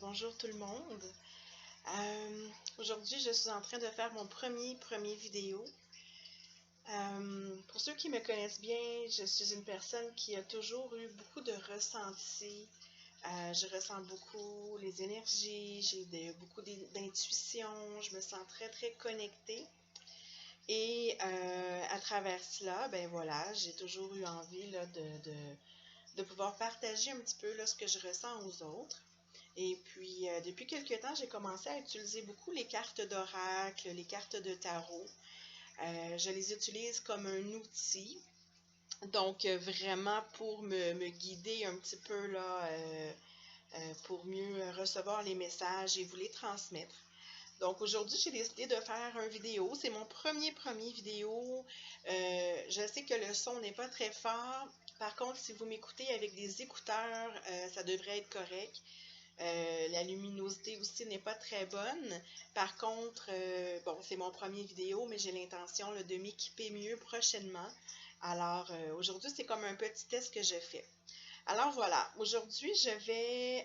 Bonjour tout le monde. Aujourd'hui, je suis en train de faire mon premier vidéo. Pour ceux qui me connaissent bien, je suis une personne qui a toujours eu beaucoup de ressentis. Je ressens beaucoup les énergies, beaucoup d'intuition, je me sens très connectée. Et à travers cela, ben voilà, j'ai toujours eu envie là, de pouvoir partager un petit peu là, ce que je ressens aux autres. Et puis, depuis quelque temps, j'ai commencé à utiliser beaucoup les cartes d'oracle, les cartes de tarot. Je les utilise comme un outil, donc vraiment pour me guider un petit peu là, pour mieux recevoir les messages et vous les transmettre. Donc aujourd'hui, j'ai décidé de faire une vidéo. C'est mon premier vidéo. Je sais que le son n'est pas très fort. Par contre, si vous m'écoutez avec des écouteurs, ça devrait être correct. La luminosité aussi n'est pas très bonne. Par contre, bon, c'est mon premier vidéo, mais j'ai l'intention de m'équiper mieux prochainement. Alors, aujourd'hui, c'est comme un petit test que je fais. Alors voilà, aujourd'hui, je vais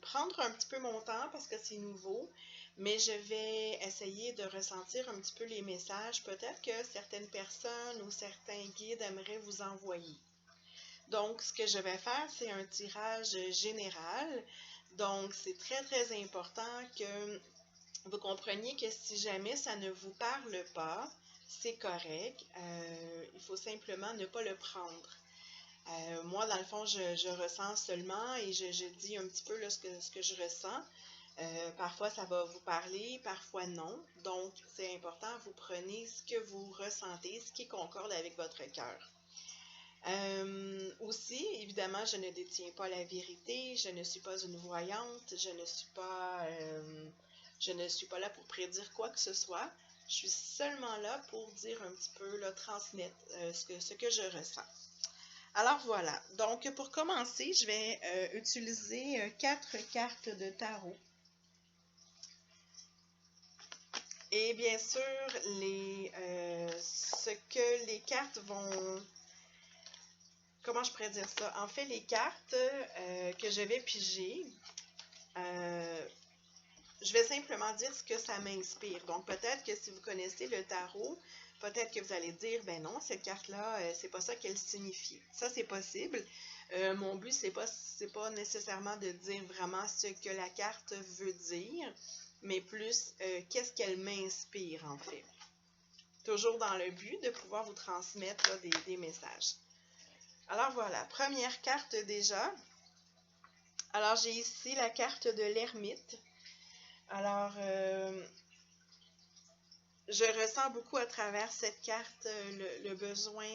prendre un petit peu mon temps parce que c'est nouveau, mais je vais essayer de ressentir un petit peu les messages. Peut-être que certaines personnes ou certains guides aimeraient vous envoyer. Donc, ce que je vais faire, c'est un tirage général. Donc, c'est très important que vous compreniez que si jamais ça ne vous parle pas, c'est correct. Il faut simplement ne pas le prendre. Moi, dans le fond, je ressens seulement et je dis un petit peu là, ce que je ressens. Parfois, ça va vous parler, parfois non. Donc, c'est important, vous prenez ce que vous ressentez, ce qui concorde avec votre cœur. Aussi, évidemment, je ne détiens pas la vérité, je ne suis pas une voyante, je ne suis pas là pour prédire quoi que ce soit. Je suis seulement là pour dire un petit peu, là, transmettre ce que je ressens. Alors voilà, donc pour commencer, je vais utiliser 4 cartes de tarot. Et bien sûr, ce que les cartes vont... Comment je pourrais dire ça? En fait, les cartes que je vais piger, je vais simplement dire ce que ça m'inspire. Donc, peut-être que si vous connaissez le tarot, peut-être que vous allez dire, ben non, cette carte-là, c'est pas ça qu'elle signifie. Ça, c'est possible. Mon but, c'est pas nécessairement de dire vraiment ce que la carte veut dire, mais plus qu'est-ce qu'elle m'inspire, en fait. Toujours dans le but de pouvoir vous transmettre là, des messages. Alors voilà, première carte déjà. Alors, j'ai ici la carte de l'ermite. Alors, je ressens beaucoup à travers cette carte le besoin,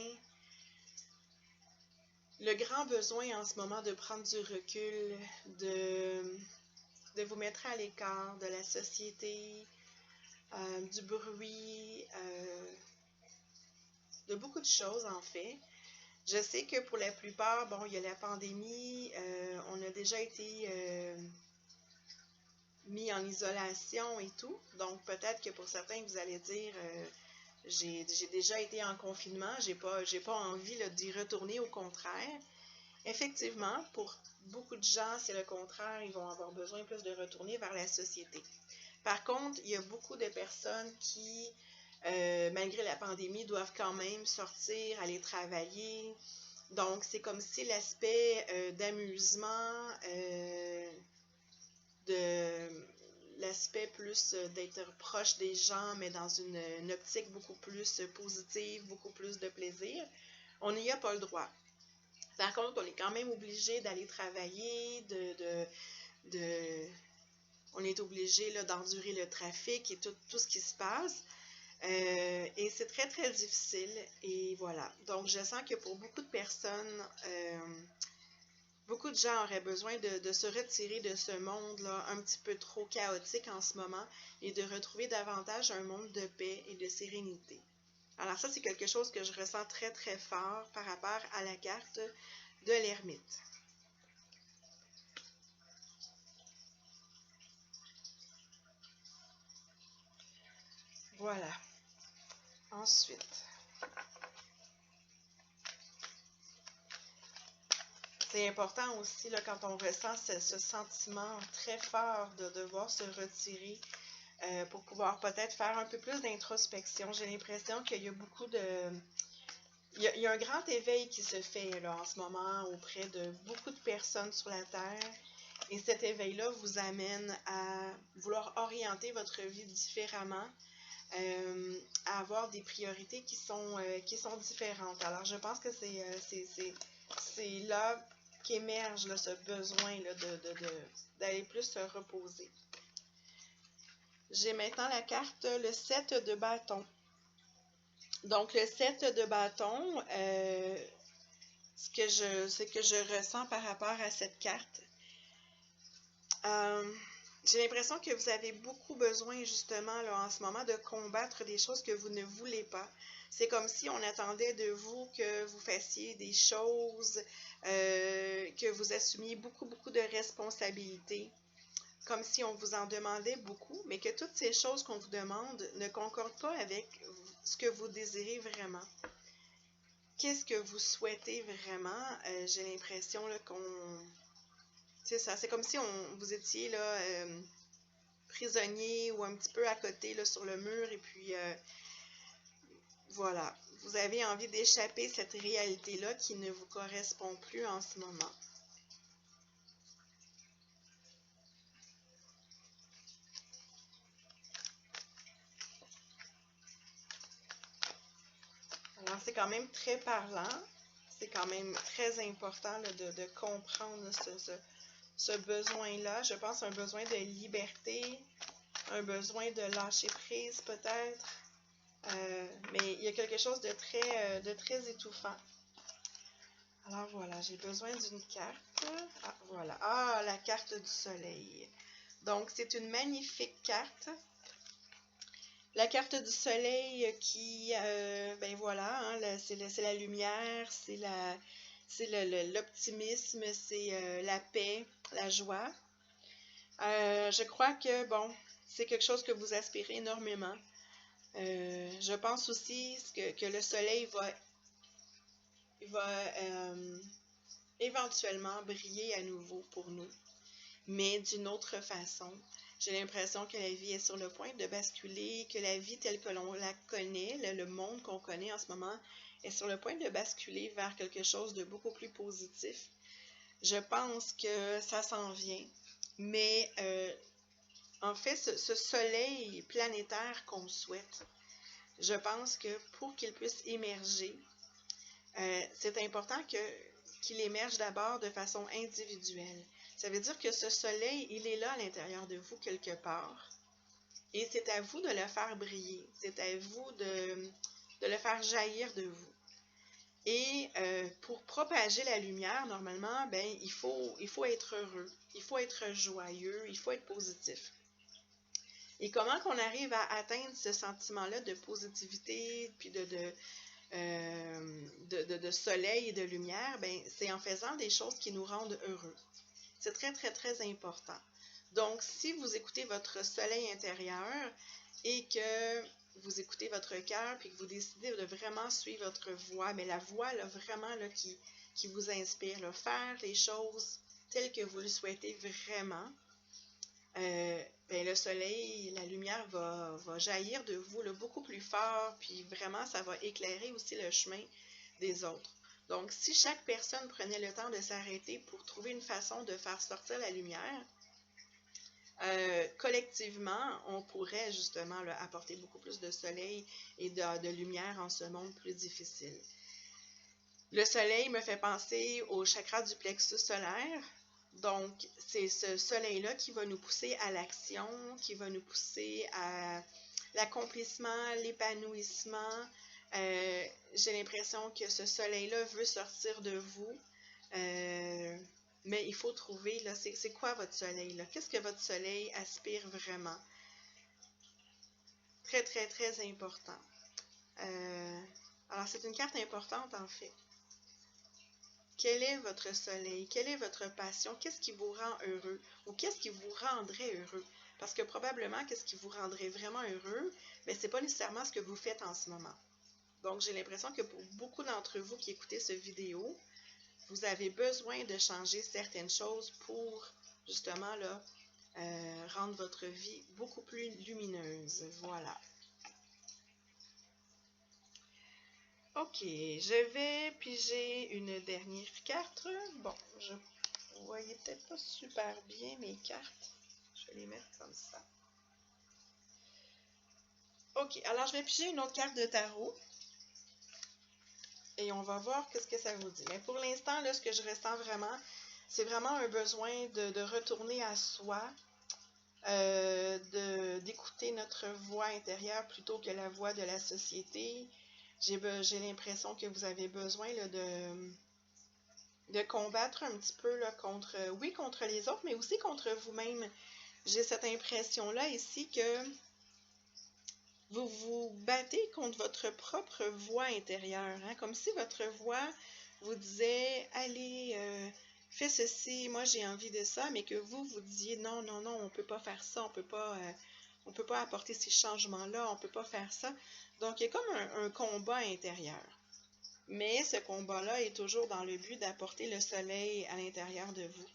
le grand besoin en ce moment de prendre du recul, de vous mettre à l'écart de la société, du bruit, de beaucoup de choses en fait. Je sais que pour la plupart, bon, il y a la pandémie, on a déjà été mis en isolation et tout. Donc, peut-être que pour certains, vous allez dire, j'ai déjà été en confinement, j'ai pas envie d'y retourner, au contraire. Effectivement, pour beaucoup de gens, c'est le contraire, ils vont avoir besoin plus de retourner vers la société. Par contre, il y a beaucoup de personnes qui, malgré la pandémie, doivent quand même sortir, aller travailler. Donc, c'est comme si l'aspect d'amusement, de l'aspect plus d'être proche des gens, mais dans une optique beaucoup plus positive, beaucoup plus de plaisir, on n'y a pas le droit. Par contre, on est quand même obligé d'aller travailler, on est obligé d'endurer le trafic et tout ce qui se passe. Et c'est très difficile. Et voilà. Donc, je sens que pour beaucoup de personnes, beaucoup de gens auraient besoin de se retirer de ce monde-là un petit peu trop chaotique en ce moment et de retrouver davantage un monde de paix et de sérénité. Alors ça, c'est quelque chose que je ressens très fort par rapport à la carte de l'ermite. Voilà. Ensuite, C'est important aussi, là, quand on ressent ce sentiment très fort de devoir se retirer pour pouvoir peut-être faire un peu plus d'introspection. J'ai l'impression qu'il y a beaucoup de... Il y a un grand éveil qui se fait là, en ce moment auprès de beaucoup de personnes sur la Terre. Et cet éveil-là vous amène à vouloir orienter votre vie différemment, à avoir des priorités qui sont différentes. Alors, je pense que c'est là qu'émerge là, ce besoin là, d'aller plus se reposer. J'ai maintenant la carte, le 7 de bâton. Donc, le 7 de bâton, ce que je ressens par rapport à cette carte, j'ai l'impression que vous avez beaucoup besoin justement là, en ce moment de combattre des choses que vous ne voulez pas. C'est comme si on attendait de vous que vous fassiez des choses, que vous assumiez beaucoup, beaucoup de responsabilités, comme si on vous en demandait beaucoup, mais que toutes ces choses qu'on vous demande ne concordent pas avec ce que vous désirez vraiment. Qu'est-ce que vous souhaitez vraiment? J'ai l'impression là, qu'on... C'est ça, c'est comme si vous étiez là, prisonnier ou un petit peu à côté là, sur le mur et puis voilà, vous avez envie d'échapper cette réalité-là qui ne vous correspond plus en ce moment. Alors c'est quand même très parlant, c'est quand même très important là, de comprendre ce besoin-là. Je pense un besoin de liberté, un besoin de lâcher prise peut-être. Mais il y a quelque chose de très étouffant. Alors voilà, j'ai besoin d'une carte. Ah, voilà. Ah, la carte du soleil. Donc, c'est une magnifique carte. La carte du soleil qui, ben voilà, hein, c'est la lumière, c'est l'optimisme, c'est la paix, la joie. Je crois que, bon, c'est quelque chose que vous aspirez énormément. Je pense aussi que le soleil va éventuellement briller à nouveau pour nous, mais d'une autre façon. J'ai l'impression que la vie est sur le point de basculer, que la vie telle que l'on la connaît, le monde qu'on connaît en ce moment, est sur le point de basculer vers quelque chose de beaucoup plus positif. Je pense que ça s'en vient, mais en fait, ce soleil planétaire qu'on souhaite, je pense que pour qu'il puisse émerger, c'est important qu'il émerge d'abord de façon individuelle. Ça veut dire que ce soleil, il est là à l'intérieur de vous quelque part. Et c'est à vous de le faire briller. C'est à vous de le faire jaillir de vous. Et pour propager la lumière, normalement, ben, il faut être heureux. Il faut être joyeux. Il faut être positif. Et comment qu'on arrive à atteindre ce sentiment-là de positivité, puis de soleil et de lumière, ben, c'est en faisant des choses qui nous rendent heureux. C'est très, très, très important. Donc, si vous écoutez votre soleil intérieur et que vous écoutez votre cœur puis que vous décidez de vraiment suivre votre voie, mais la voie là, vraiment là, qui vous inspire, là, faire les choses telles que vous le souhaitez vraiment, ben, le soleil, la lumière va jaillir de vous là, beaucoup plus fort, puis vraiment, ça va éclairer aussi le chemin des autres. Donc, si chaque personne prenait le temps de s'arrêter pour trouver une façon de faire sortir la lumière, collectivement, on pourrait justement là, apporter beaucoup plus de soleil et de lumière en ce monde plus difficile. Le soleil me fait penser au chakra du plexus solaire. Donc, c'est ce soleil-là qui va nous pousser à l'action, qui va nous pousser à l'accomplissement, l'épanouissement. J'ai l'impression que ce soleil-là veut sortir de vous. Mais il faut trouver, là, c'est quoi votre soleil, là? Qu'est-ce que votre soleil aspire vraiment? Très, très, très important. Alors, c'est une carte importante, en fait. Quel est votre soleil? Quelle est votre passion? Qu'est-ce qui vous rend heureux? Ou qu'est-ce qui vous rendrait heureux? Parce que probablement, qu'est-ce qui vous rendrait vraiment heureux? Mais ce n'est pas nécessairement ce que vous faites en ce moment. Donc, j'ai l'impression que pour beaucoup d'entre vous qui écoutez cette vidéo, vous avez besoin de changer certaines choses pour justement là, rendre votre vie beaucoup plus lumineuse. Voilà. Ok, je vais piger une dernière carte. Bon, vous voyez peut-être pas super bien mes cartes. Je vais les mettre comme ça. Ok, alors je vais piger une autre carte de tarot. Et on va voir qu'est-ce que ça vous dit. Mais pour l'instant, là, ce que je ressens vraiment, c'est vraiment un besoin de retourner à soi, d'écouter notre voix intérieure plutôt que la voix de la société. J'ai l'impression que vous avez besoin là, de combattre un petit peu là, contre les autres, mais aussi contre vous-même. J'ai cette impression-là ici que vous vous battez contre votre propre voix intérieure, hein, comme si votre voix vous disait « Allez, fais ceci, moi j'ai envie de ça », mais que vous disiez « Non, non, non, on ne peut pas faire ça, on peut pas apporter ces changements-là, on ne peut pas faire ça ». Donc, il y a comme un combat intérieur. Mais ce combat-là est toujours dans le but d'apporter le soleil à l'intérieur de vous,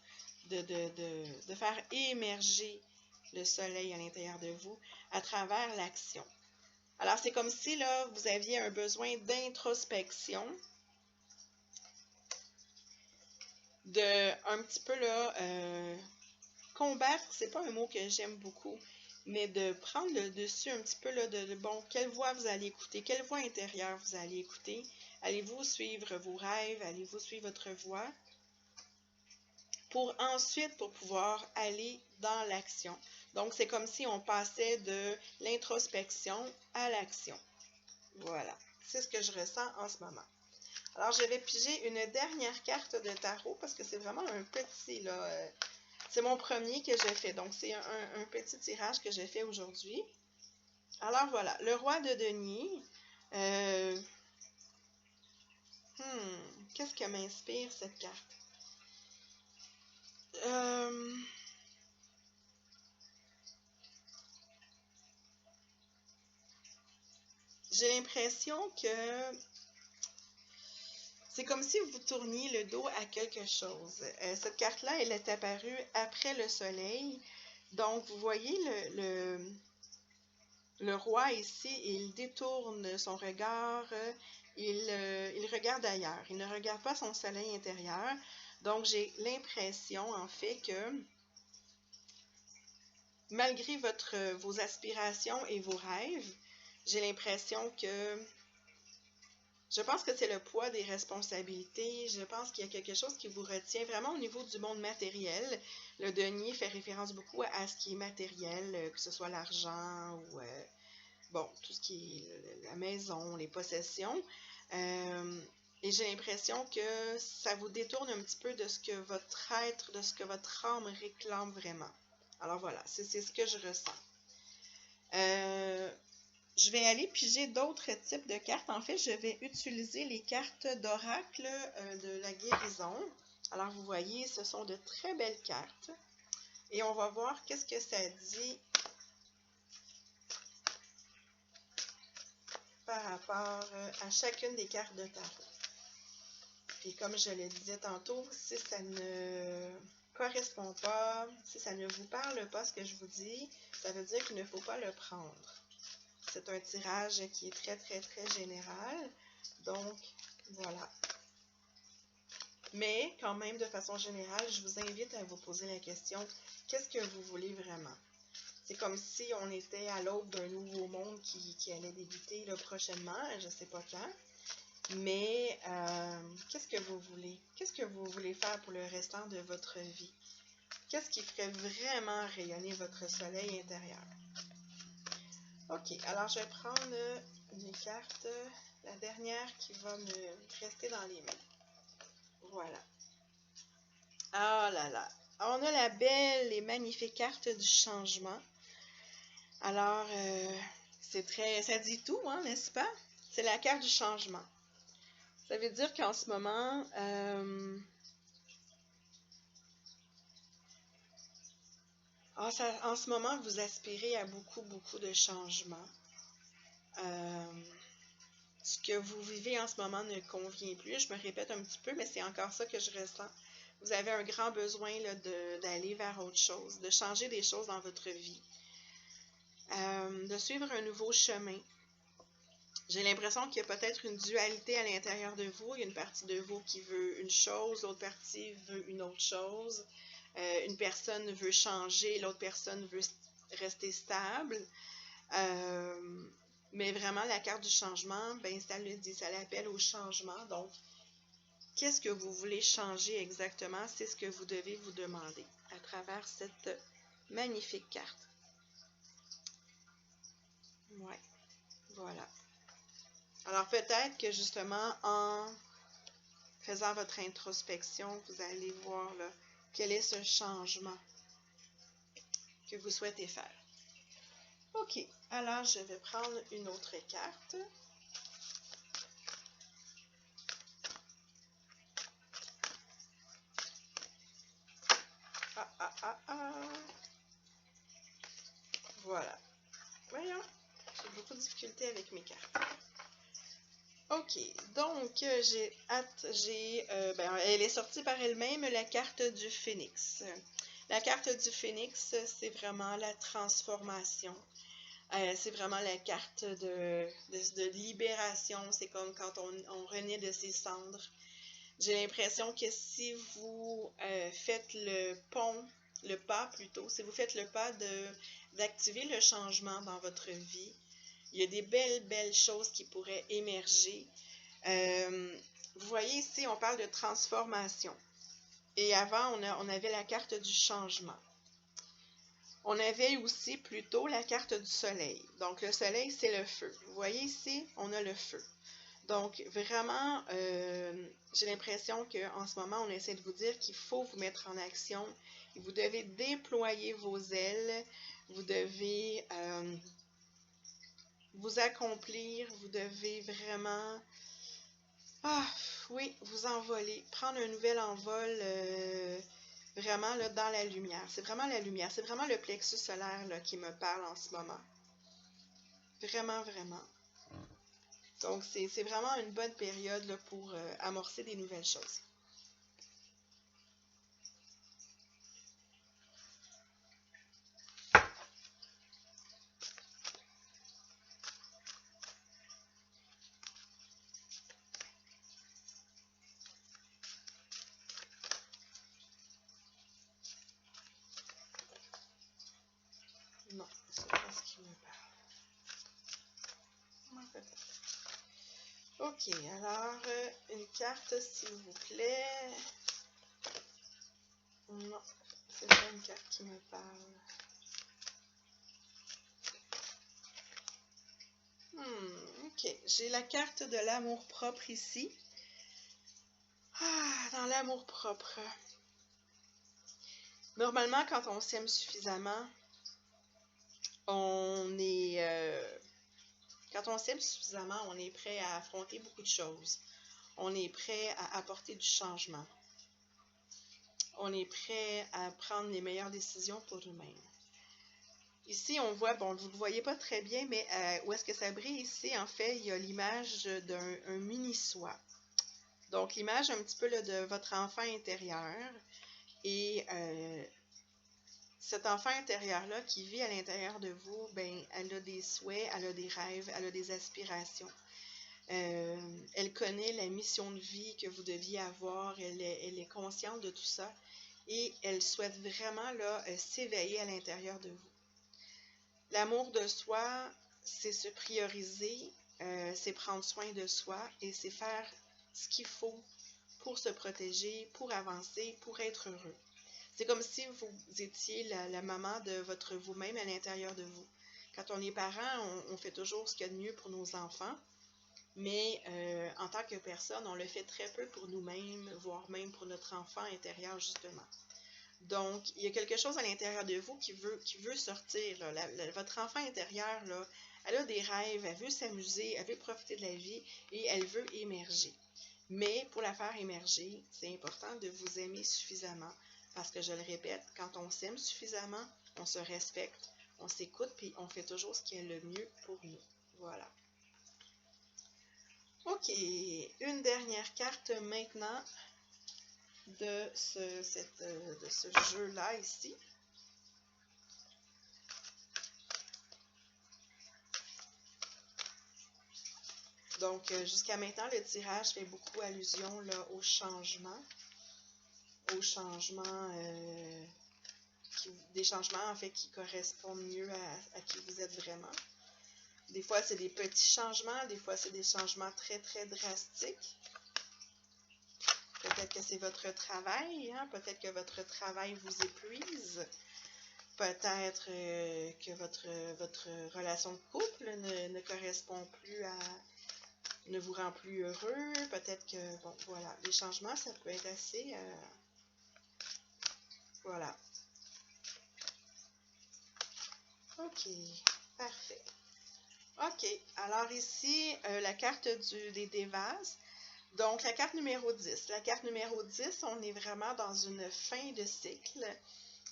de faire émerger le soleil à l'intérieur de vous à travers l'action. Alors, c'est comme si là, vous aviez un besoin d'introspection, un petit peu là, combattre, c'est pas un mot que j'aime beaucoup, mais de prendre le dessus un petit peu là, bon, quelle voix vous allez écouter, quelle voix intérieure vous allez écouter. Allez-vous suivre vos rêves, allez-vous suivre votre voix pour pouvoir aller dans l'action. Donc, c'est comme si on passait de l'introspection à l'action. Voilà, c'est ce que je ressens en ce moment. Alors, je vais piger une dernière carte de tarot parce que c'est vraiment un petit, là. C'est mon premier que j'ai fait. Donc, c'est un petit tirage que j'ai fait aujourd'hui. Alors, voilà, le roi de denier. Qu'est-ce que m'inspire cette carte? J'ai l'impression que c'est comme si vous tourniez le dos à quelque chose. Cette carte-là, elle est apparue après le soleil. Donc, vous voyez le roi ici, il détourne son regard, il regarde ailleurs. Il ne regarde pas son soleil intérieur. Donc, j'ai l'impression, en fait, que malgré vos aspirations et vos rêves, j'ai l'impression que je pense que c'est le poids des responsabilités. Je pense qu'il y a quelque chose qui vous retient vraiment au niveau du monde matériel. Le denier fait référence beaucoup à ce qui est matériel, que ce soit l'argent ou bon, tout ce qui est la maison, les possessions. Et j'ai l'impression que ça vous détourne un petit peu de ce que votre être, de ce que votre âme réclame vraiment. Alors voilà, c'est ce que je ressens. Je vais aller piger d'autres types de cartes. En fait, je vais utiliser les cartes d'oracle de la guérison. Alors, vous voyez, ce sont de très belles cartes. Et on va voir qu'est-ce que ça dit par rapport à chacune des cartes de tarot. Puis comme je le disais tantôt, si ça ne correspond pas, si ça ne vous parle pas ce que je vous dis, ça veut dire qu'il ne faut pas le prendre. C'est un tirage qui est très, très, très général. Donc, voilà. Mais, quand même, de façon générale, je vous invite à vous poser la question, qu'est-ce que vous voulez vraiment? C'est comme si on était à l'aube d'un nouveau monde qui allait débuter là, prochainement, je ne sais pas quand. Mais, qu'est-ce que vous voulez? Qu'est-ce que vous voulez faire pour le restant de votre vie? Qu'est-ce qui ferait vraiment rayonner votre soleil intérieur? Ok, alors je vais prendre une carte, la dernière qui va me rester dans les mains. Voilà. Ah là là. On a la belle et magnifique carte du changement. Alors, ça dit tout, hein, n'est-ce pas? C'est la carte du changement. Ça veut dire qu'en ce moment, en ce moment, vous aspirez à beaucoup, beaucoup de changements. ce que vous vivez en ce moment ne convient plus. Je me répète un petit peu, mais c'est encore ça que je ressens. Vous avez un grand besoin d'aller vers autre chose, de changer des choses dans votre vie, de suivre un nouveau chemin. J'ai l'impression qu'il y a peut-être une dualité à l'intérieur de vous. Il y a une partie de vous qui veut une chose, l'autre partie veut une autre chose. Une personne veut changer, l'autre personne veut rester stable. Mais vraiment, la carte du changement, ben, ça le dit, ça l'appelle au changement. Donc, qu'est-ce que vous voulez changer exactement? C'est ce que vous devez vous demander à travers cette magnifique carte. Ouais, voilà. Alors, peut-être que justement, en faisant votre introspection, vous allez voir là, quel est ce changement que vous souhaitez faire. OK, alors je vais prendre une autre carte. Voilà. Voyons, j'ai beaucoup de difficultés avec mes cartes. OK, donc j'ai hâte, elle est sortie par elle-même, la carte du phénix. La carte du phénix, c'est vraiment la transformation. C'est vraiment la carte de libération. C'est comme quand on renaît de ses cendres. J'ai l'impression que si vous faites le pas plutôt, si vous faites le pas d'activer le changement dans votre vie, il y a des belles choses qui pourraient émerger. Vous voyez ici, on parle de transformation. Et avant, on avait la carte du changement. On avait aussi plutôt la carte du soleil. Donc, le soleil, c'est le feu. Vous voyez ici, on a le feu. Donc, vraiment, j'ai l'impression qu'en ce moment, on essaie de vous dire qu'il faut vous mettre en action. Vous devez déployer vos ailes. Vous devez vous accomplir. Vous devez vraiment, oui, vous envoler. Prendre un nouvel envol vraiment là, dans la lumière. C'est vraiment la lumière. C'est vraiment le plexus solaire là, qui me parle en ce moment. Vraiment, vraiment. Donc, c'est vraiment une bonne période là, pour amorcer des nouvelles choses. Non, c'est pas ce qui me parle. Peut-être. OK, alors, une carte, s'il vous plaît. Non, c'est pas une carte qui me parle. OK, j'ai la carte de l'amour-propre ici. Dans l'amour-propre. Normalement, quand on s'aime suffisamment, on est... quand on s'aime suffisamment, on est prêt à affronter beaucoup de choses. On est prêt à apporter du changement. On est prêt à prendre les meilleures décisions pour nous-mêmes. Ici, on voit, bon, vous ne le voyez pas très bien, mais où est-ce que ça brille ici? En fait, il y a l'image d'un mini-soi. Donc, l'image un petit peu là, de votre enfant intérieur. Et cet enfant intérieur-là qui vit à l'intérieur de vous, ben, elle a des souhaits, elle a des rêves, elle a des aspirations. Elle connaît la mission de vie que vous deviez avoir, elle est consciente de tout ça et elle souhaite vraiment s'éveiller à l'intérieur de vous. L'amour de soi, c'est se prioriser, c'est prendre soin de soi et c'est faire ce qu'il faut pour se protéger, pour avancer, pour être heureux. C'est comme si vous étiez la maman de votre vous-même à l'intérieur de vous. Quand on est parent, on fait toujours ce qu'il y a de mieux pour nos enfants, mais en tant que personne, on le fait très peu pour nous-mêmes, voire même pour notre enfant intérieur, justement. Donc, il y a quelque chose à l'intérieur de vous qui veut sortir. Votre enfant intérieur, là, elle a des rêves, elle veut s'amuser, elle veut profiter de la vie et elle veut émerger. Mais pour la faire émerger, c'est important de vous aimer suffisamment parce que, je le répète, quand on s'aime suffisamment, on se respecte, on s'écoute puis on fait toujours ce qui est le mieux pour nous. Voilà. Ok, une dernière carte maintenant de ce jeu-là ici. Donc, jusqu'à maintenant, le tirage fait beaucoup allusion là, au changement. Aux changements, des changements en fait qui correspondent mieux à qui vous êtes vraiment. Des fois, c'est des petits changements, des fois, c'est des changements très, très drastiques. Peut-être que c'est votre travail, hein? Peut-être que votre travail vous épuise. Peut-être que votre relation de couple ne correspond plus à... ne vous rend plus heureux. Peut-être que, bon, voilà, les changements, ça peut être assez... voilà. OK, parfait. OK, alors ici, la carte des vases. Donc, la carte numéro 10. La carte numéro 10, on est vraiment dans une fin de cycle.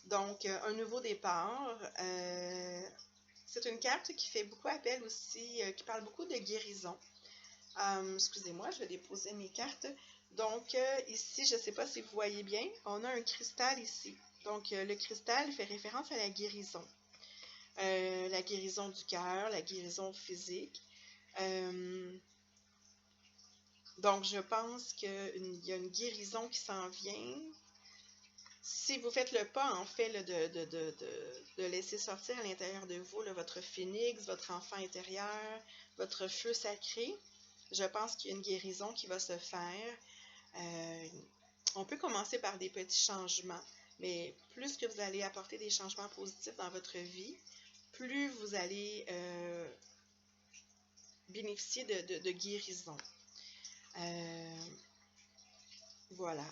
Donc, un nouveau départ. C'est une carte qui fait beaucoup appel aussi, qui parle beaucoup de guérison. Excusez-moi, je vais déposer mes cartes. Donc, ici, je ne sais pas si vous voyez bien, on a un cristal ici. Donc, le cristal fait référence à la guérison. La guérison du cœur, la guérison physique. Donc, je pense qu'il y a une guérison qui s'en vient. Si vous faites le pas, en fait, là, de laisser sortir à l'intérieur de vous là, votre phénix, votre enfant intérieur, votre feu sacré, je pense qu'il y a une guérison qui va se faire. On peut commencer par des petits changements, mais plus que vous allez apporter des changements positifs dans votre vie, plus vous allez bénéficier de guérison. Voilà.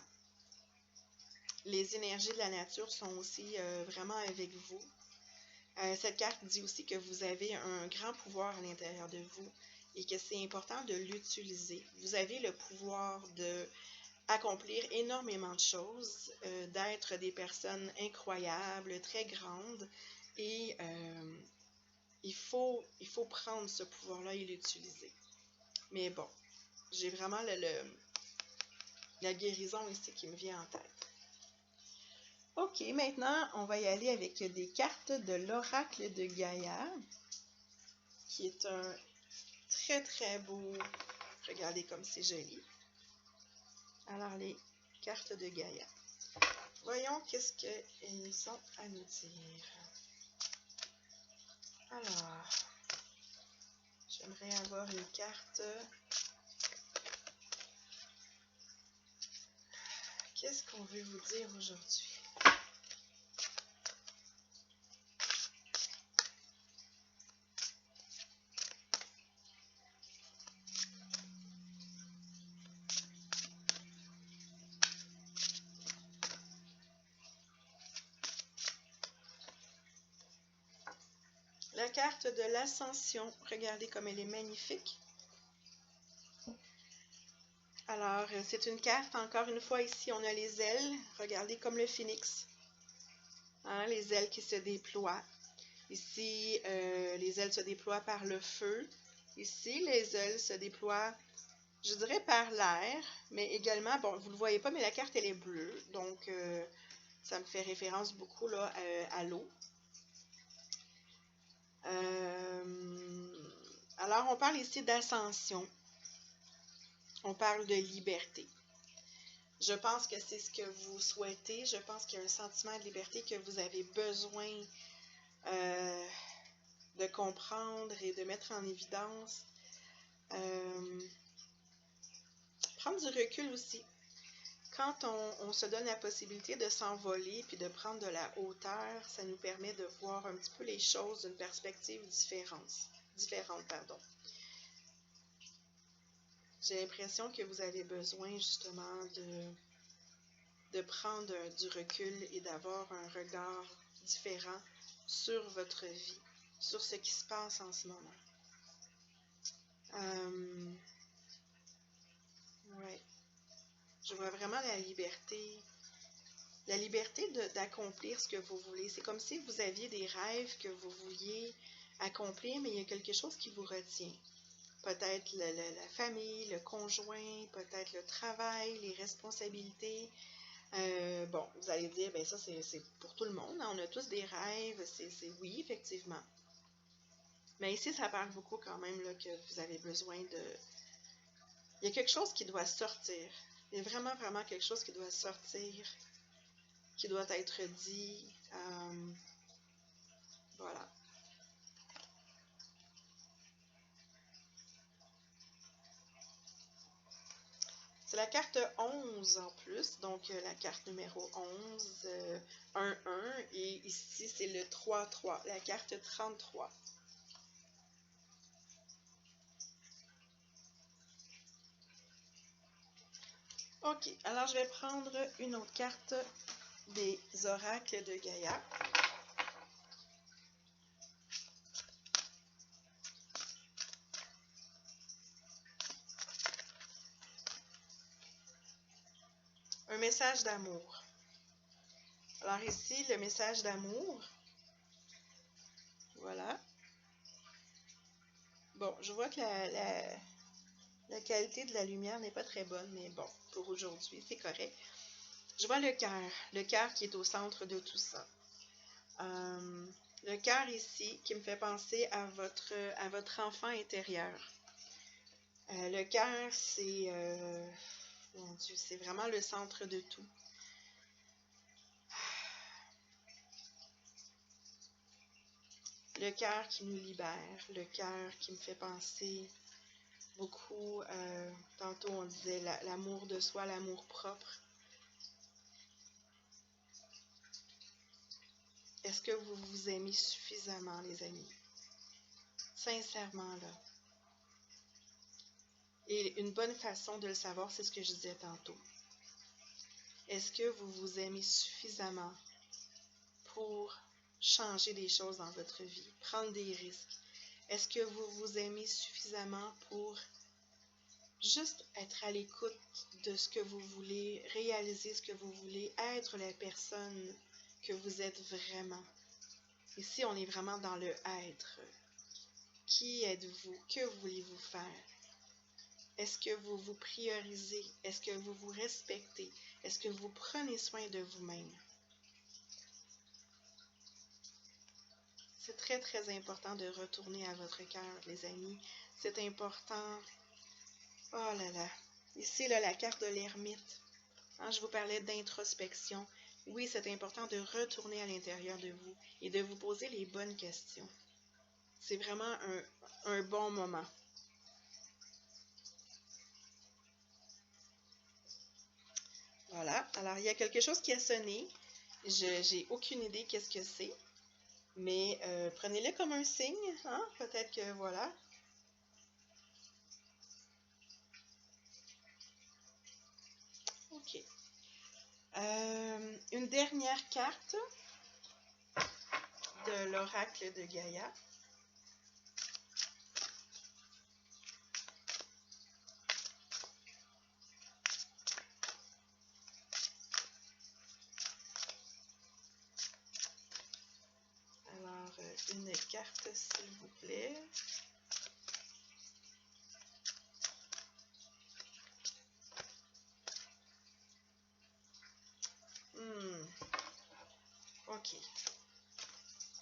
Les énergies de la nature sont aussi vraiment avec vous. Cette carte dit aussi que vous avez un grand pouvoir à l'intérieur de vous et que c'est important de l'utiliser. Vous avez le pouvoir d'accomplir énormément de choses, d'être des personnes incroyables, très grandes et il faut prendre ce pouvoir-là et l'utiliser. Mais bon, j'ai vraiment la guérison ici qui me vient en tête. OK, maintenant, on va y aller avec des cartes de l'oracle de Gaïa, qui est un très, très beau... Regardez comme c'est joli. Alors, les cartes de Gaïa. Voyons qu'est-ce qu'ils ont à nous dire. Alors, j'aimerais avoir une carte... Qu'est-ce qu'on veut vous dire aujourd'hui? La carte de l'ascension, regardez comme elle est magnifique. Alors, c'est une carte, encore une fois, ici, on a les ailes. Regardez comme le phénix. Hein, les ailes qui se déploient. Ici, les ailes se déploient par le feu. Ici, les ailes se déploient, je dirais, par l'air. Mais également, bon, vous ne le voyez pas, mais la carte, elle est bleue. Donc, ça me fait référence beaucoup là, à l'eau. Alors, on parle ici d'ascension. On parle de liberté. Je pense que c'est ce que vous souhaitez. Je pense qu'il y a un sentiment de liberté que vous avez besoin de comprendre et de mettre en évidence. Prendre du recul aussi. Quand on se donne la possibilité de s'envoler puis de prendre de la hauteur, ça nous permet de voir un petit peu les choses d'une perspective différente. J'ai l'impression que vous avez besoin justement de prendre du recul et d'avoir un regard différent sur votre vie, sur ce qui se passe en ce moment. Ouais. Je vois vraiment la liberté d'accomplir ce que vous voulez. C'est comme si vous aviez des rêves que vous vouliez accomplir, mais il y a quelque chose qui vous retient. peut-être la famille, le conjoint, peut-être le travail, les responsabilités. Bon, vous allez dire, ben ça, c'est pour tout le monde, hein. On a tous des rêves, oui, effectivement. Mais ici, ça parle beaucoup quand même là, que vous avez besoin de... Il y a quelque chose qui doit sortir. Il y a vraiment, vraiment quelque chose qui doit sortir, qui doit être dit. Voilà. C'est la carte 11 en plus, donc la carte numéro 11, 1-1, et ici c'est le 3-3, la carte 33. Ok, alors je vais prendre une autre carte des oracles de Gaïa. Un message d'amour. Alors ici, le message d'amour. Voilà. Bon, je vois que la qualité de la lumière n'est pas très bonne, mais bon, pour aujourd'hui, c'est correct. Je vois le cœur qui est au centre de tout ça. Le cœur ici qui me fait penser à votre enfant intérieur. Le cœur, c'est, mon Dieu, c'est vraiment le centre de tout. Le cœur qui nous libère, le cœur qui me fait penser beaucoup, tantôt on disait l'amour de soi, l'amour propre. Est-ce que vous vous aimez suffisamment, les amis? Sincèrement, là. Et une bonne façon de le savoir, c'est ce que je disais tantôt. Est-ce que vous vous aimez suffisamment pour changer des choses dans votre vie, prendre des risques? Est-ce que vous vous aimez suffisamment pour juste être à l'écoute de ce que vous voulez, réaliser ce que vous voulez, être la personne que vous êtes vraiment? Ici, on est vraiment dans le être. Qui êtes-vous? Que voulez-vous faire? Est-ce que vous vous priorisez? Est-ce que vous vous respectez? Est-ce que vous prenez soin de vous-même? C'est très, très important de retourner à votre cœur, les amis. C'est important. Oh là là. Ici, là, la carte de l'ermite. Hein, je vous parlais d'introspection. Oui, c'est important de retourner à l'intérieur de vous et de vous poser les bonnes questions. C'est vraiment un bon moment. Voilà. Alors, il y a quelque chose qui a sonné. J'ai aucune idée qu'est-ce que c'est. Mais prenez-le comme un signe. Hein? Peut-être que voilà. OK. Une dernière carte de l'oracle de Gaïa. Alors, une carte, s'il vous plaît. OK.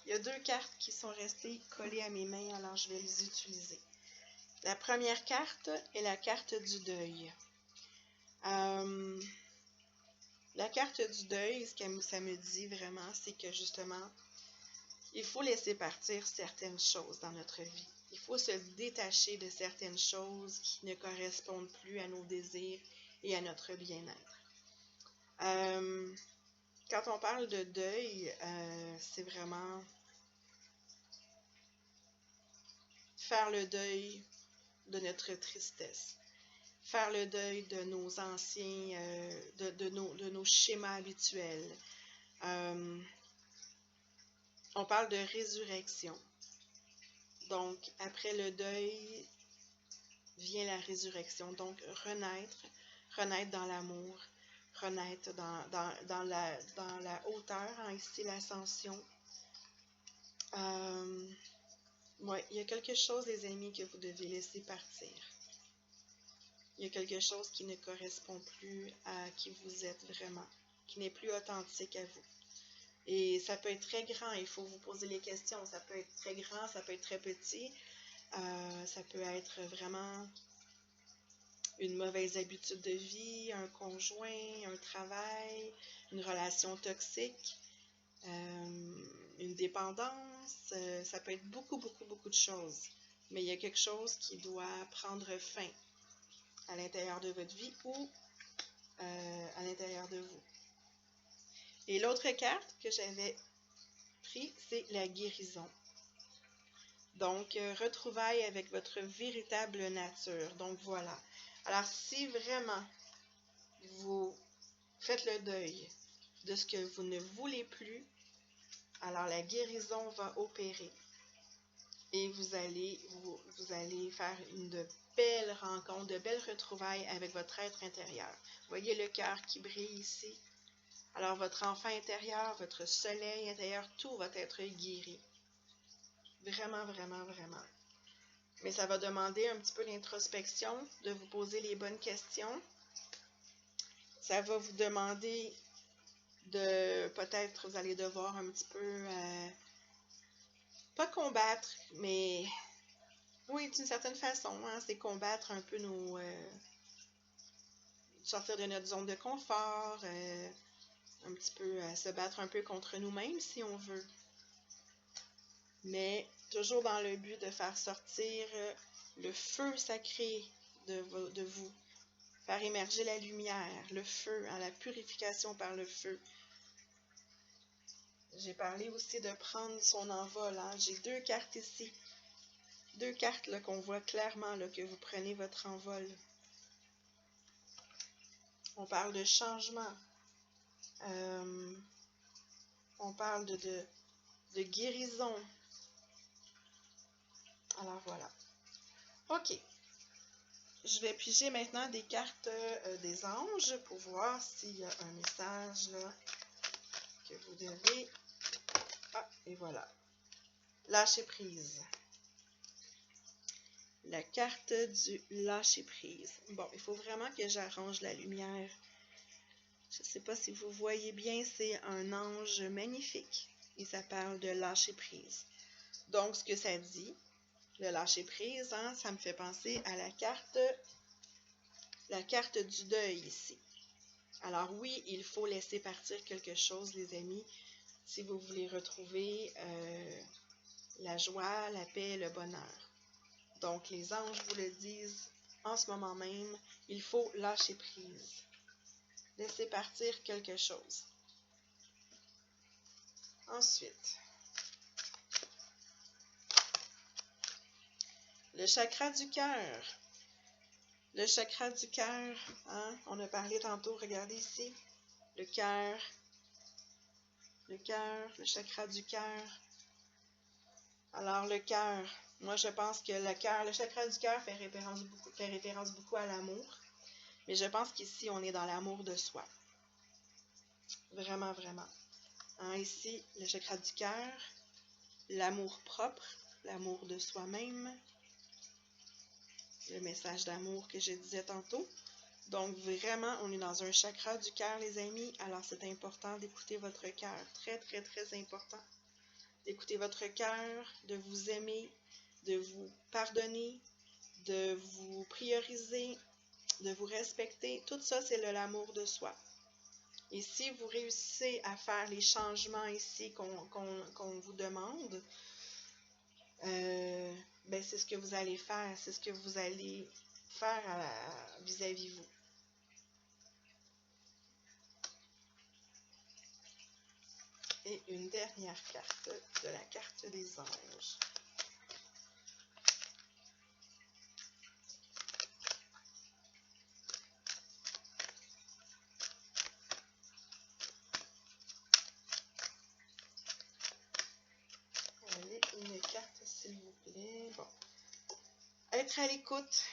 Il y a deux cartes qui sont restées collées à mes mains, alors je vais les utiliser. La première carte est la carte du deuil. La carte du deuil, ce que ça me dit vraiment, c'est que justement, il faut laisser partir certaines choses dans notre vie. Il faut se détacher de certaines choses qui ne correspondent plus à nos désirs et à notre bien-être. Quand on parle de deuil, c'est vraiment faire le deuil de notre tristesse, faire le deuil de nos anciens, de nos schémas habituels. On parle de résurrection. Donc, après le deuil vient la résurrection. Donc, renaître dans l'amour, renaître dans la hauteur, hein, ici l'ascension. Ouais, il y a quelque chose, les amis, que vous devez laisser partir. Il y a quelque chose qui ne correspond plus à qui vous êtes vraiment, qui n'est plus authentique à vous. Et ça peut être très grand, il faut vous poser les questions. Ça peut être très grand, ça peut être très petit. Ça peut être vraiment une mauvaise habitude de vie, un conjoint, un travail, une relation toxique, une dépendance. Ça peut être beaucoup, beaucoup, beaucoup de choses. Mais il y a quelque chose qui doit prendre fin à l'intérieur de votre vie ou à l'intérieur de vous. Et l'autre carte que j'avais prise, c'est la guérison. Donc, retrouvailles avec votre véritable nature. Donc, voilà. Alors, si vraiment vous faites le deuil de ce que vous ne voulez plus, alors la guérison va opérer. Et vous allez faire de belles rencontres, de belles retrouvailles avec votre être intérieur. Voyez le cœur qui brille ici. Alors, votre enfant intérieur, votre soleil intérieur, tout va être guéri. Vraiment, vraiment, vraiment. Mais ça va demander un petit peu d'introspection, de vous poser les bonnes questions. Ça va vous demander de, peut-être, vous allez devoir un petit peu, pas combattre, mais oui, d'une certaine façon, hein, c'est combattre un peu sortir de notre zone de confort, un petit peu se battre un peu contre nous-mêmes si on veut. Mais toujours dans le but de faire sortir le feu sacré de vous, faire émerger la lumière, le feu, la purification par le feu. J'ai parlé aussi de prendre son envol. Hein. J'ai deux cartes ici. Deux cartes là, qu'on voit clairement là, que vous prenez votre envol. On parle de changement. On parle de guérison. Alors voilà. OK. Je vais piger maintenant des cartes des anges pour voir s'il y a un message là, que vous devez... Ah, et voilà. Lâcher prise. La carte du lâcher prise. Bon, il faut vraiment que j'arrange la lumière. Je ne sais pas si vous voyez bien, c'est un ange magnifique. Et ça parle de lâcher prise. Donc, ce que ça dit, le lâcher prise, hein, ça me fait penser à la carte du deuil ici. Alors oui, il faut laisser partir quelque chose, les amis, si vous voulez retrouver la joie, la paix, le bonheur. Donc, les anges vous le disent en ce moment même, il faut lâcher prise. Laisser partir quelque chose. Ensuite, le chakra du cœur. Le chakra du cœur, hein, on a parlé tantôt, regardez ici, le cœur, le chakra du cœur. Alors, le cœur, moi je pense que le chakra du cœur fait référence beaucoup à l'amour. Mais je pense qu'ici, on est dans l'amour de soi. Vraiment, vraiment. Hein, ici, le chakra du cœur, l'amour propre, l'amour de soi-même, le message d'amour que je disais tantôt. Donc, vraiment, on est dans un chakra du cœur, les amis. Alors, c'est important d'écouter votre cœur. Très, très, très important. D'écouter votre cœur, de vous aimer, de vous pardonner, de vous prioriser, de vous respecter. Tout ça, c'est l'amour de soi. Et si vous réussissez à faire les changements ici qu'on vous demande, ben c'est ce que vous allez faire. C'est ce que vous allez faire vis-à-vis vous. Et une dernière carte de la carte des anges. Allez, une carte, s'il vous plaît. Bon. Être à l'écoute.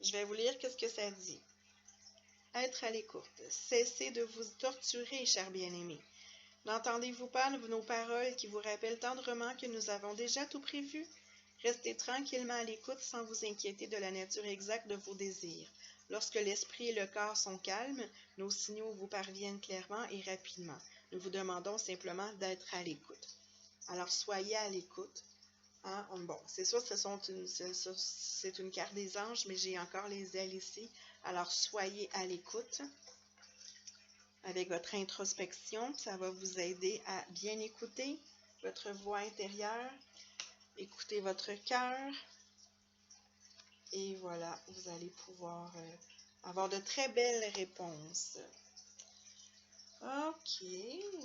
Je vais vous lire qu'est-ce que ça dit. Être à l'écoute. Cessez de vous torturer, chers bien-aimés. N'entendez-vous pas nos paroles qui vous rappellent tendrement que nous avons déjà tout prévu? Restez tranquillement à l'écoute sans vous inquiéter de la nature exacte de vos désirs. Lorsque l'esprit et le corps sont calmes, nos signaux vous parviennent clairement et rapidement. Nous vous demandons simplement d'être à l'écoute. Alors, soyez à l'écoute. Hein? Bon, c'est sûr, c'est une carte des anges, mais j'ai encore les ailes ici. Alors, soyez à l'écoute. Avec votre introspection, ça va vous aider à bien écouter votre voix intérieure, écouter votre cœur. Et voilà, vous allez pouvoir avoir de très belles réponses. Ok,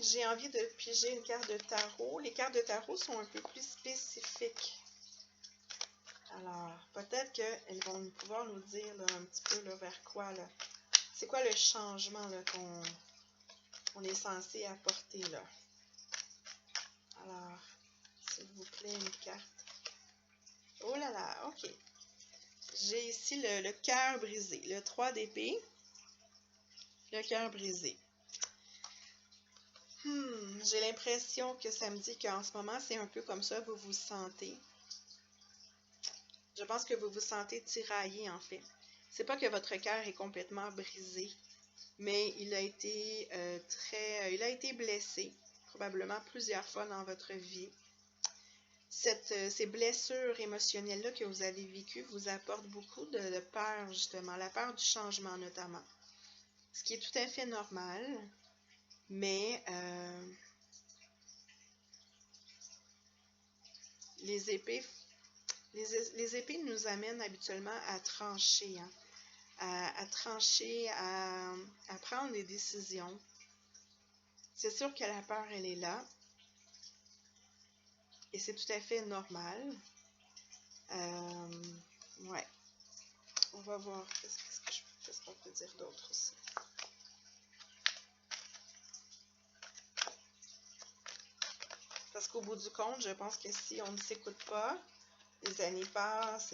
j'ai envie de piger une carte de tarot. Les cartes de tarot sont un peu plus spécifiques. Alors, peut-être qu'elles vont pouvoir nous dire là, un petit peu là, vers quoi. C'est quoi le changement qu'on est censé apporter là. Alors, s'il vous plaît, une carte. Oh là là, ok. J'ai ici le cœur brisé. Le 3 d'épée. Le cœur brisé. J'ai l'impression que ça me dit qu'en ce moment, c'est un peu comme ça vous vous sentez. Je pense que vous vous sentez tiraillé, en fait. C'est pas que votre cœur est complètement brisé, mais il a été il a été blessé, probablement plusieurs fois dans votre vie. Ces blessures émotionnelles-là que vous avez vécues vous apportent beaucoup de peur, justement, la peur du changement notamment. Ce qui est tout à fait normal, mais les épées nous amènent habituellement à trancher, hein, à trancher, à prendre des décisions. C'est sûr que la peur, elle est là, et c'est tout à fait normal. Ouais. On va voir qu'est-ce qu'on peut dire d'autre aussi. Parce qu'au bout du compte, je pense que si on ne s'écoute pas, les années passent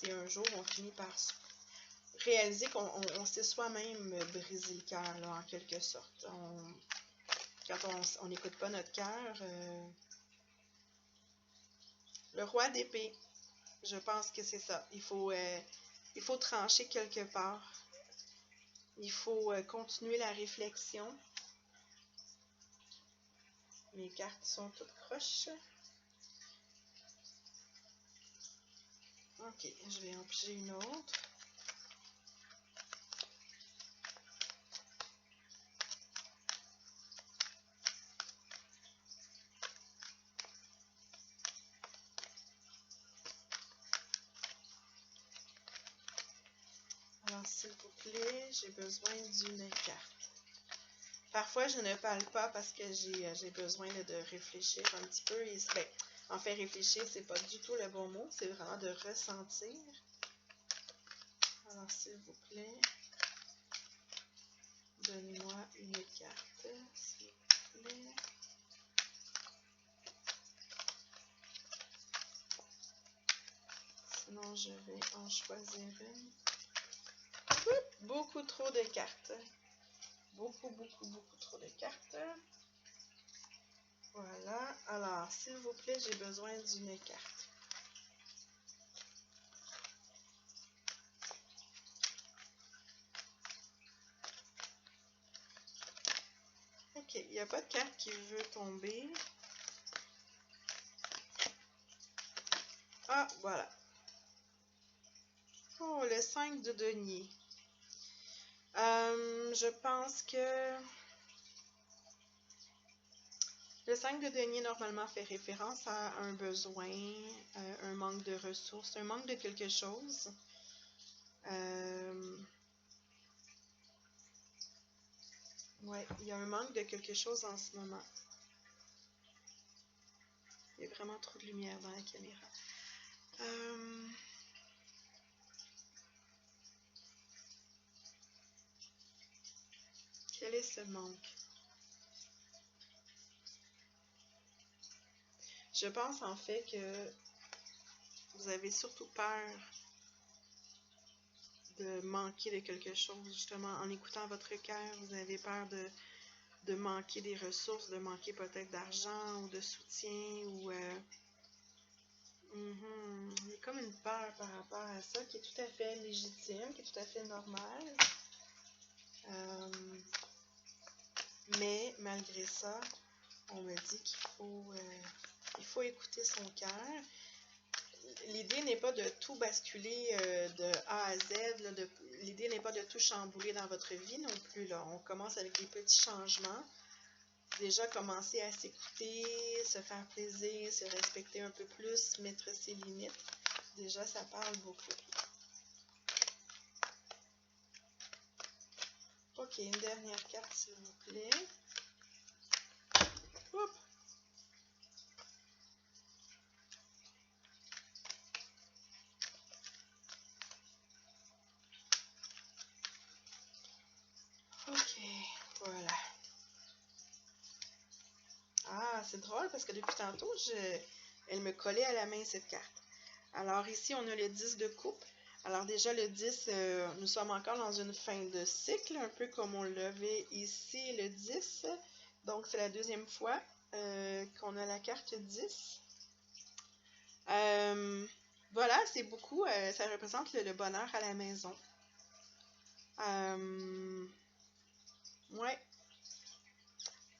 et un jour, on finit par réaliser qu'on s'est soi-même brisé le cœur, là, en quelque sorte. Quand on n'écoute pas notre cœur, le roi d'épée, je pense que c'est ça. Il faut trancher quelque part. Il faut continuer la réflexion. Mes cartes sont toutes croches. Ok, je vais en piger une autre. Alors, s'il vous plaît, j'ai besoin d'une carte. Parfois, je ne parle pas parce que j'ai besoin de réfléchir un petit peu. Et, ben, en fait, réfléchir, c'est pas du tout le bon mot. C'est vraiment de ressentir. Alors, s'il vous plaît, donnez-moi une carte, s'il vous plaît. Sinon, je vais en choisir une. Beaucoup trop de cartes. Beaucoup trop de cartes. Voilà. Alors, s'il vous plaît, j'ai besoin d'une carte. Ok, il n'y a pas de carte qui veut tomber. Ah, voilà. Oh, le 5 de denier. Je pense que le 5 de denier, normalement, fait référence à un besoin, un manque de ressources, un manque de quelque chose. Ouais, il y a un manque de quelque chose en ce moment. Il y a vraiment trop de lumière dans la caméra. Quel est ce manque? Je pense en fait que vous avez surtout peur de manquer de quelque chose. Justement, en écoutant votre cœur, vous avez peur de manquer des ressources, de manquer peut-être d'argent ou de soutien ou il y a comme une peur par rapport à ça qui est tout à fait légitime, qui est tout à fait normale. Mais malgré ça, on me dit qu'il faut écouter son cœur. L'idée n'est pas de tout basculer de A à Z. L'idée n'est pas de tout chambouler dans votre vie non plus. Là. On commence avec des petits changements. Déjà, commencer à s'écouter, se faire plaisir, se respecter un peu plus, mettre ses limites. Déjà, ça parle beaucoup. Ok, une dernière carte, s'il vous plaît. Oups. Ok, voilà. Ah, c'est drôle parce que depuis tantôt, elle me collait à la main cette carte. Alors ici, on a le 10 de coupe. Alors déjà, le 10, nous sommes encore dans une fin de cycle, un peu comme on l'avait ici, le 10. Donc, c'est la deuxième fois qu'on a la carte 10. Voilà, c'est beaucoup. Ça représente le bonheur à la maison. Ouais,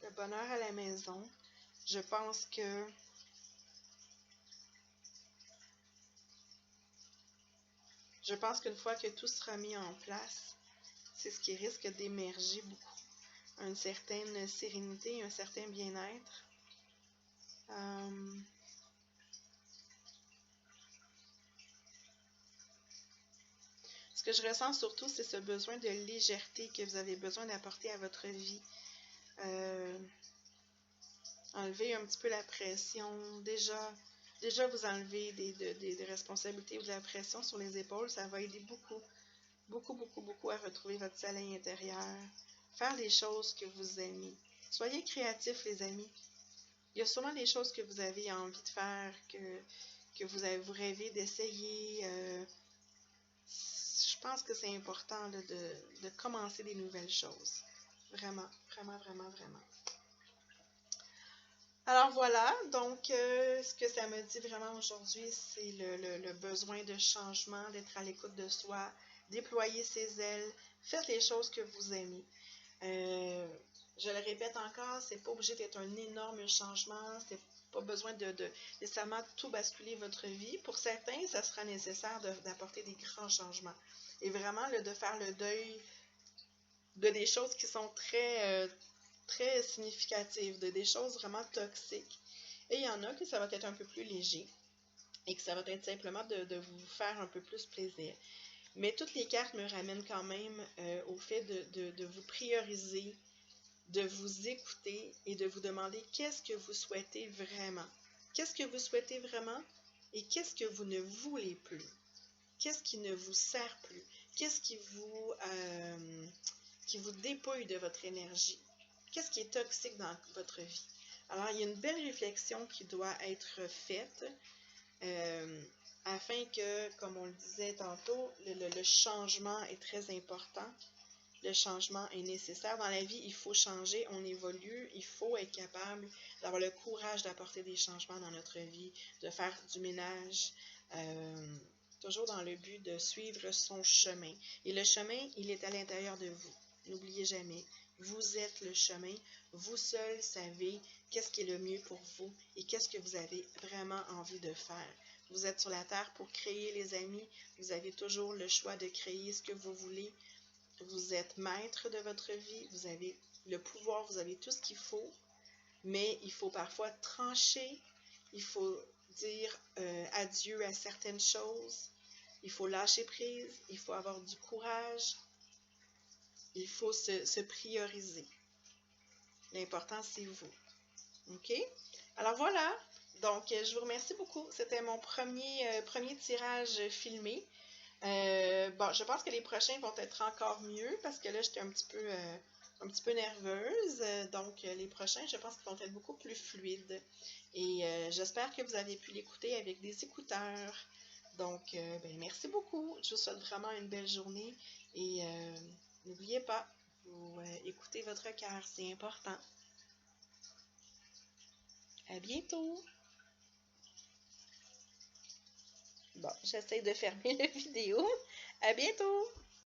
le bonheur à la maison. Je pense que qu'une fois que tout sera mis en place, c'est ce qui risque d'émerger beaucoup. Une certaine sérénité, un certain bien-être. Ce que je ressens surtout, c'est ce besoin de légèreté que vous avez besoin d'apporter à votre vie. Enlever un petit peu la pression. Déjà vous enlevez des responsabilités ou de la pression sur les épaules, ça va aider beaucoup, beaucoup, beaucoup, beaucoup à retrouver votre soleil intérieur. Faire les choses que vous aimez. Soyez créatifs, les amis. Il y a sûrement des choses que vous avez envie de faire, que vous rêvez d'essayer. Je pense que c'est important là, de commencer des nouvelles choses. Vraiment, vraiment, vraiment, vraiment. Alors voilà, donc ce que ça me dit vraiment aujourd'hui, c'est le besoin de changement, d'être à l'écoute de soi, déployer ses ailes, faites les choses que vous aimez. Je le répète encore, c'est pas obligé d'être un énorme changement, c'est pas besoin de nécessairement tout basculer votre vie. Pour certains, ça sera nécessaire d'apporter des grands changements. Et vraiment, de faire le deuil de des choses qui sont très significatives, des choses vraiment toxiques. Et il y en a que ça va être un peu plus léger et que ça va être simplement de vous faire un peu plus plaisir. Mais toutes les cartes me ramènent quand même au fait de vous prioriser, de vous écouter et de vous demander qu'est-ce que vous souhaitez vraiment. Qu'est-ce que vous souhaitez vraiment et qu'est-ce que vous ne voulez plus. Qu'est-ce qui ne vous sert plus. Qu'est-ce qui vous dépouille de votre énergie. Qu'est-ce qui est toxique dans votre vie. Alors, il y a une belle réflexion qui doit être faite afin que, comme on le disait tantôt, le changement est très important. Le changement est nécessaire. Dans la vie, il faut changer, on évolue, il faut être capable d'avoir le courage d'apporter des changements dans notre vie, de faire du ménage, toujours dans le but de suivre son chemin. Et le chemin, il est à l'intérieur de vous. N'oubliez jamais, vous êtes le chemin. Vous seul savez qu'est-ce qui est le mieux pour vous et qu'est-ce que vous avez vraiment envie de faire. Vous êtes sur la terre pour créer, les amis. Vous avez toujours le choix de créer ce que vous voulez. Vous êtes maître de votre vie. Vous avez le pouvoir, vous avez tout ce qu'il faut. Mais il faut parfois trancher. Il faut dire adieu à certaines choses. Il faut lâcher prise. Il faut avoir du courage. Il faut se prioriser. L'important, c'est vous. OK? Alors voilà. Donc, je vous remercie beaucoup. C'était mon premier tirage filmé. Bon, je pense que les prochains vont être encore mieux parce que là, j'étais un petit peu nerveuse. Donc, les prochains, je pense qu'ils vont être beaucoup plus fluides. Et j'espère que vous avez pu l'écouter avec des écouteurs. Donc, merci beaucoup. Je vous souhaite vraiment une belle journée. Et n'oubliez pas, faut écouter votre cœur, c'est important. À bientôt! Bon, j'essaie de fermer la vidéo. À bientôt!